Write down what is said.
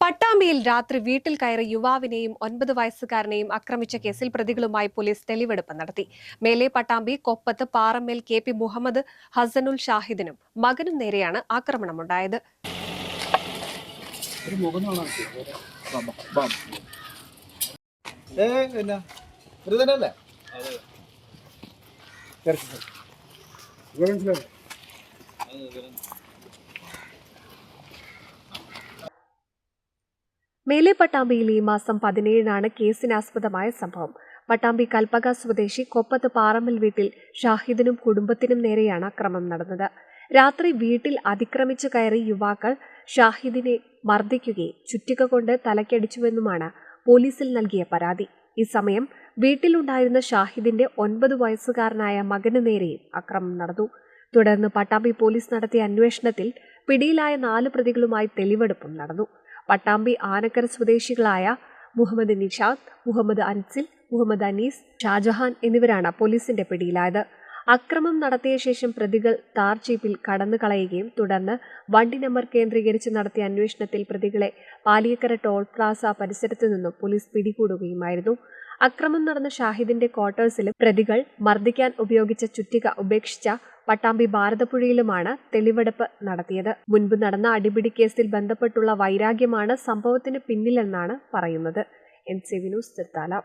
പട്ടാമ്പിയിൽ രാത്രി വീട്ടിൽ കയറി യുവാവിനെയും 9 വയസ്സുകാരനെയും ആക്രമിച്ച കേസിൽ പ്രതികളുമായി പോലീസ് തെളിവെടുപ്പ് നടത്തി. മേലെ പട്ടാമ്പി കൊപ്പത്ത് പാറമ്മേൽ KP മുഹമ്മദ് ഹസനുൽ ഷാഹിദിനും മകനും നേരെയാണ് ആക്രമണമുണ്ടായത്. മേലെ പട്ടാമ്പിയിൽ ഈ മാസം 17-നാണ് കേസിനാസ്പദമായ സംഭവം. പട്ടാമ്പി കൽപ്പക സ്വദേശി കൊപ്പത്ത് പാറമ്മൽ വീട്ടിൽ ഷാഹിദിനും കുടുംബത്തിനും നേരെയാണ് അക്രമം നടന്നത്. രാത്രി വീട്ടിൽ അതിക്രമിച്ചു കയറി യുവാക്കൾ ഷാഹിദിനെ മർദ്ദിക്കുകയും ചുറ്റിക കൊണ്ട് തലക്കടിച്ചുവെന്നുമാണ് പോലീസിൽ നൽകിയ പരാതി. ഈ സമയം വീട്ടിലുണ്ടായിരുന്ന ഷാഹിദിന്റെ 9 വയസ്സുകാരനായ മകന് നേരെയും അക്രമം നടന്നു. തുടർന്ന് പട്ടാമ്പി പോലീസ് നടത്തിയ അന്വേഷണത്തിൽ പിടിയിലായ 4 പ്രതികളുമായി തെളിവെടുപ്പും നടന്നു. പട്ടാമ്പി ആനക്കര സ്വദേശികളായ മുഹമ്മദ് നിഷാദ്, മുഹമ്മദ് അൻസിൽ, മുഹമ്മദ് അനീസ്, ഷാജഹാൻ എന്നിവരാണ് പോലീസിന്റെ പിടിയിലായത്. അക്രമം നടത്തിയ ശേഷം പ്രതികൾ താർ ജീപ്പിൽ കടന്നു കളയുകയും തുടർന്ന് വണ്ടി നമ്പർ കേന്ദ്രീകരിച്ച് നടത്തിയ അന്വേഷണത്തിൽ പ്രതികളെ പാലിയക്കര ടോൾ പ്ലാസ പരിസരത്തു നിന്നും പോലീസ് പിടികൂടുകയുമായിരുന്നു. അക്രമം നടന്ന ഷാഹിദിന്റെ ക്വാർട്ടേഴ്സിലും പ്രതികൾ മർദ്ദിക്കാൻ ഉപയോഗിച്ച ചുറ്റിക ഉപേക്ഷിച്ച പട്ടാമ്പി ഭാരതപ്പുഴയിലുമാണ് തെളിവെടുപ്പ് നടത്തിയത്. മുൻപ് നടന്ന അടിപിടി കേസിൽ ബന്ധപ്പെട്ടുള്ള വൈരാഗ്യമാണ് സംഭവത്തിന് പിന്നിലെന്നാണ് പറയുന്നത്. NCV news, Thrithala.